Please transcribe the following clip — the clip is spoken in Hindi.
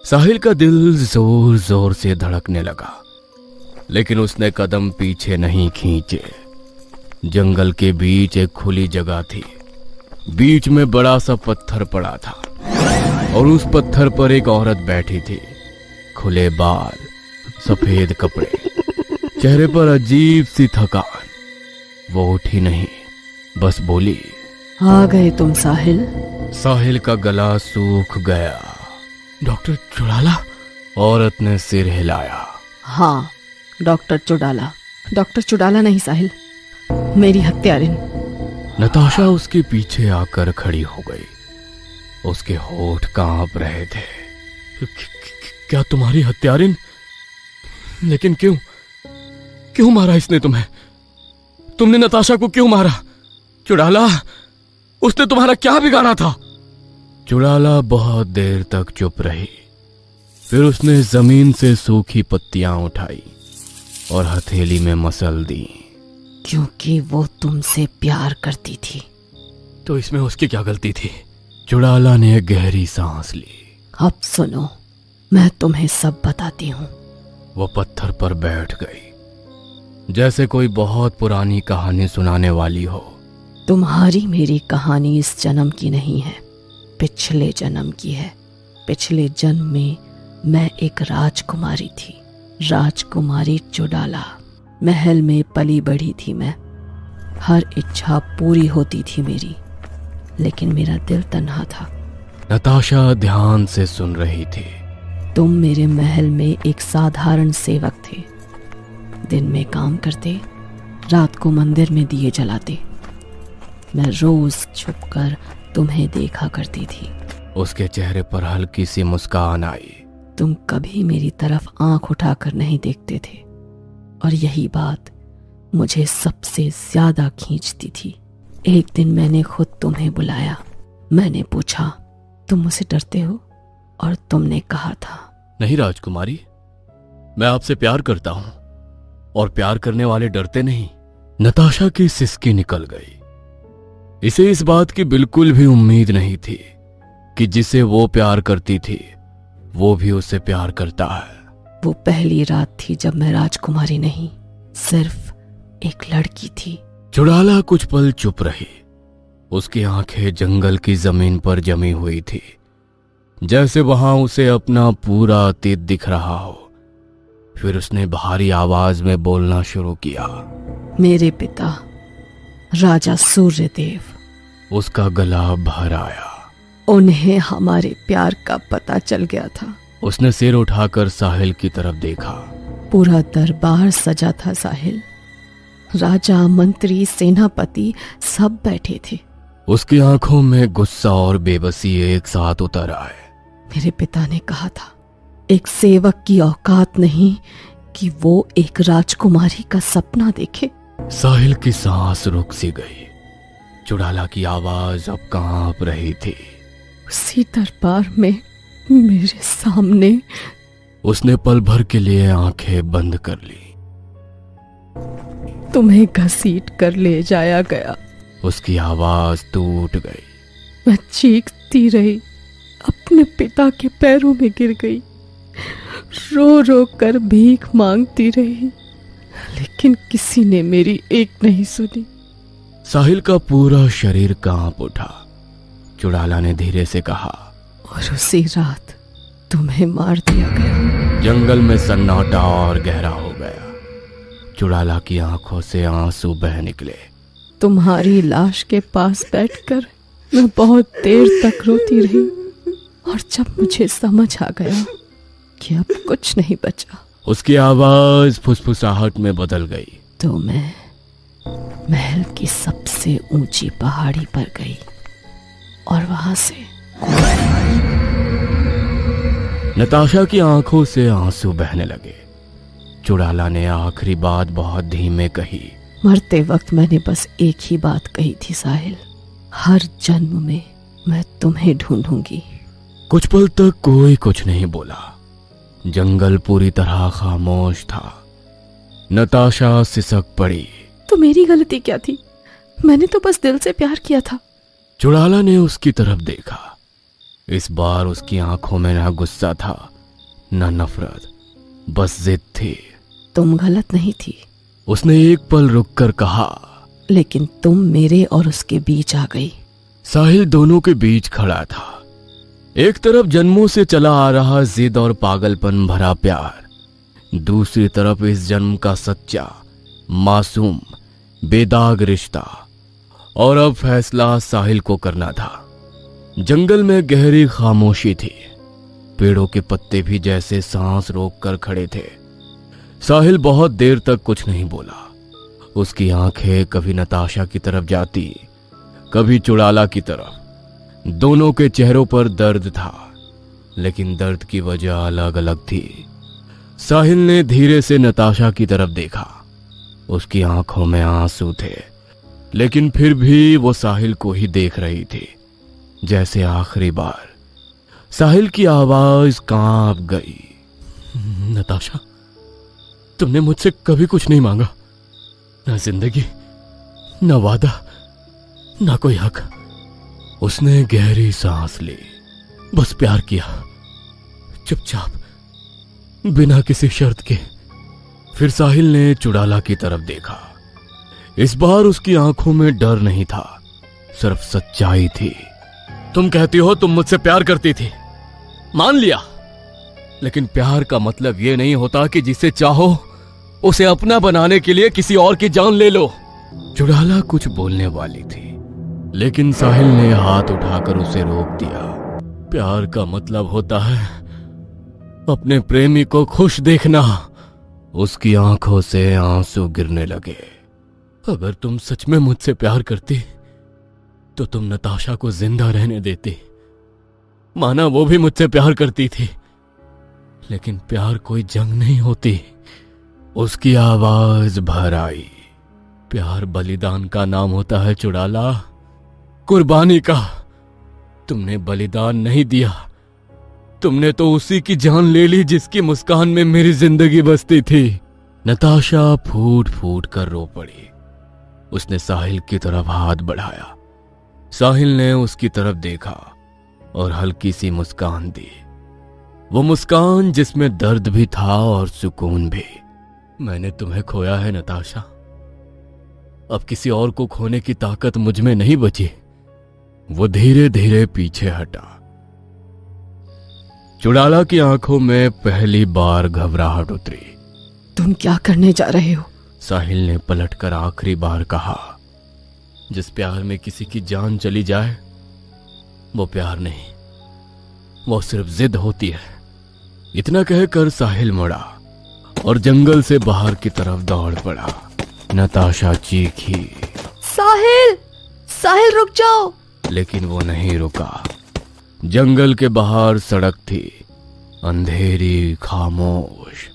साहिल का दिल जोर जोर से धड़कने लगा, लेकिन उसने कदम पीछे नहीं खींचे। जंगल के बीच एक खुली जगह थी। बीच में बड़ा सा पत्थर पड़ा था और उस पत्थर पर एक औरत बैठी थी। खुले बाल, सफेद कपड़े, चेहरे पर अजीब सी थकान। वो उठी नहीं, बस बोली, आ गए तुम साहिल? साहिल का गला सूख गया। डॉक्टर चुड़ाला? औरत ने सिर हिलाया। हाँ, डॉक्टर चुड़ाला। डॉक्टर चुड़ाला नहीं साहिल, मेरी हत्यारिन। नताशा उसके पीछे आकर खड़ी हो गई। उसके होठ कांप रहे थे। क्या तुम्हारी हत्यारिन? लेकिन क्यों? क्यों मारा इसने तुम्हें? तुमने नताशा को क्यों मारा? चुड़ाला, उसने तुम्हारा क्या बिगाड़ा था? चुड़ाला बहुत देर तक चुप रही। फिर उसने जमीन से सूखी पत्तियां उठाई और हथेली में मसल दी। क्योंकि वो तुमसे प्यार करती थी। तो इसमें उसकी क्या गलती थी? चुड़ाला ने गहरी सांस ली। अब सुनो, मैं तुम्हें सब बताती हूँ। वो पत्थर पर बैठ गई, जैसे कोई बहुत पुरानी कहानी सुनाने वाली हो। तुम्हारी मेरी कहानी इस जन्म की नहीं है, पिछले जन्म की है। पिछले जन्म में मैं एक राजकुमारी थी, राजकुमारी चुड़ाला। महल में पली बढ़ी थी मैं। हर इच्छा पूरी होती थी मेरी, लेकिन मेरा दिल तन्हा था। नताशा ध्यान से सुन रही थी। तुम मेरे महल में एक साधारण सेवक थे। दिन में काम करते, रात को मंदिर में दिए जलाते। मैं रोज छुपकर तुम्हें देखा करती थी। उसके चेहरे पर हल्की सी मुस्कान आई। तुम कभी मेरी तरफ आंख उठाकर नहीं देखते थे, और यही बात मुझे सबसे ज्यादा खींचती थी। एक दिन मैंने खुद तुम्हें बुलाया। मैंने पूछा, तुम मुझसे डरते हो? और तुमने कहा था, नहीं राजकुमारी, मैं आपसे प्यार करता हूं और प्यार करने वाले डरते नहीं। नताशा की सिसकी निकल गई। इसे इस बात की बिल्कुल भी उम्मीद नहीं थी कि जिसे वो प्यार करती थी वो भी उससे प्यार करता है। वो पहली रात थी जब मैं राजकुमारी नहीं, सिर्फ एक लड़की थी। चुड़ाला कुछ पल चुप रही। उसकी आंखें जंगल की जमीन पर जमी हुई थी, जैसे वहां उसे अपना पूरा अतीत दिख रहा हो। फिर उसने भारी आवाज में बोलना शुरू किया। मेरे पिता राजा सूर्यदेव। उसका गला भर आया। उन्हें हमारे प्यार का पता चल गया था। उसने सिर उठाकर साहिल की तरफ देखा। पूरा दरबार सजा था साहिल। राजा, मंत्री, सेनापति सब बैठे थे। उसकी आंखों में गुस्सा और बेबसी एक साथ उतर आए। मेरे पिता ने कहा था, एक सेवक की औकात नहीं कि वो एक राजकुमारी का सपना देखे। साहिल की सांस रुक सी गई। चुड़ाला की आवाज अब कांप रही थी। उसी दरबार में मेरे सामने। उसने पल भर के लिए आंखें बंद कर ली। तुम्हें घसीट कर ले जाया गया। उसकी आवाज टूट गई। मैं चीखती रही, अपने पिता के पैरों में गिर गई, रो रो कर भीख मांगती रही, लेकिन किसी ने मेरी एक नहीं सुनी। साहिल का पूरा शरीर कांप उठा। चुड़ाला ने धीरे से कहा, और उसी रात तुम्हें मार दिया गया। जंगल में सन्नाटा और गहरा हो गया। चुड़ाला की आंखों से आंसू बह निकले। तुम्हारी लाश के पास बैठकर मैं बहुत देर तक रोती रही, और जब मुझे समझ आ गया कि अब कुछ नहीं बचा, उसकी आवाज फुसफुसाहट में बदल गई। तो मैं महल की सबसे ऊंची पहाड़ी पर गई और वहां से नताशा की आंखों से आंसू बहने लगे। चुड़ाला ने आखिरी बात बहुत धीमे कही। मरते वक्त मैंने बस एक ही बात कही थी साहिल, हर जन्म में मैं तुम्हें ढूंढूंगी। कुछ पल तक कोई कुछ नहीं बोला। जंगल पूरी तरह खामोश था। नताशा सिसक पड़ी। तो मेरी गलती क्या थी? मैंने तो बस दिल से प्यार किया था। चुड़ाला ने उसकी तरफ देखा। इस बार उसकी आंखों में ना गुस्सा था न नफरत, बस जिद थी। तुम गलत नहीं थी, उसने एक पल रुककर कहा। लेकिन तुम मेरे और उसके बीच आ गई। साहिल दोनों के बीच खड़ा था। एक तरफ जन्मों से चला आ रहा जिद और पागलपन भरा प्यार, दूसरी तरफ इस जन्म का सच्चा, मासूम, बेदाग रिश्ता। और अब फैसला साहिल को करना था। जंगल में गहरी खामोशी थी। पेड़ों के पत्ते भी जैसे सांस रोक कर खड़े थे। साहिल बहुत देर तक कुछ नहीं बोला। उसकी आंखें कभी नताशा की तरफ जाती, कभी चुड़ाला की तरफ। दोनों के चेहरों पर दर्द था, लेकिन दर्द की वजह अलग अलग थी। साहिल ने धीरे से नताशा की तरफ देखा। उसकी आंखों में आंसू थे, लेकिन फिर भी वो साहिल को ही देख रही थी, जैसे आखिरी बार। साहिल की आवाज कांप गई। नताशा, तुमने मुझसे कभी कुछ नहीं मांगा, ना जिंदगी, ना वादा, ना कोई हक। उसने गहरी सांस ली, बस प्यार किया, चुपचाप, बिना किसी शर्त के। फिर साहिल ने चुड़ाला की तरफ देखा। इस बार उसकी आंखों में डर नहीं था, सिर्फ सच्चाई थी। तुम कहती हो तुम मुझसे प्यार करती थी, मान लिया, लेकिन प्यार का मतलब यह नहीं होता कि जिसे चाहो उसे अपना बनाने के लिए किसी और की जान ले लो। चुड़ाला कुछ बोलने वाली थी, लेकिन साहिल ने हाथ उठाकर उसे रोक दिया। प्यार का मतलब होता है अपने प्रेमी को खुश देखना। उसकी आंखों से आंसू गिरने लगे। अगर तुम सच में मुझसे प्यार करती तो तुम नताशा को जिंदा रहने देती। माना वो भी मुझसे प्यार करती थी, लेकिन प्यार कोई जंग नहीं होती। उसकी आवाज भर आई। प्यार बलिदान का नाम होता है चुड़ाला, कुर्बानी का। तुमने बलिदान नहीं दिया, तुमने तो उसी की जान ले ली जिसकी मुस्कान में मेरी जिंदगी बसती थी। नताशा फूट फूट कर रो पड़ी। उसने साहिल की तरफ हाथ बढ़ाया। साहिल ने उसकी तरफ देखा और हल्की सी मुस्कान दी। वो मुस्कान जिसमें दर्द भी था और सुकून भी। मैंने तुम्हें खोया है नताशा, अब किसी और को खोने की ताकत मुझ में नहीं बची। वो धीरे धीरे पीछे हटा। चुड़ाला की आंखों में पहली बार घबराहट उतरी। तुम क्या करने जा रहे हो? साहिल ने पलटकर आखिरी बार कहा। जिस प्यार में किसी की जान चली जाए वो प्यार नहीं, वो सिर्फ जिद होती है। इतना कहकर साहिल मुड़ा और जंगल से बाहर की तरफ दौड़ पड़ा। नताशा चीखी, साहिल, साहिल रुक जाओ। लेकिन वो नहीं रुका। जंगल के बाहर सड़क थी, अंधेरी, खामोश।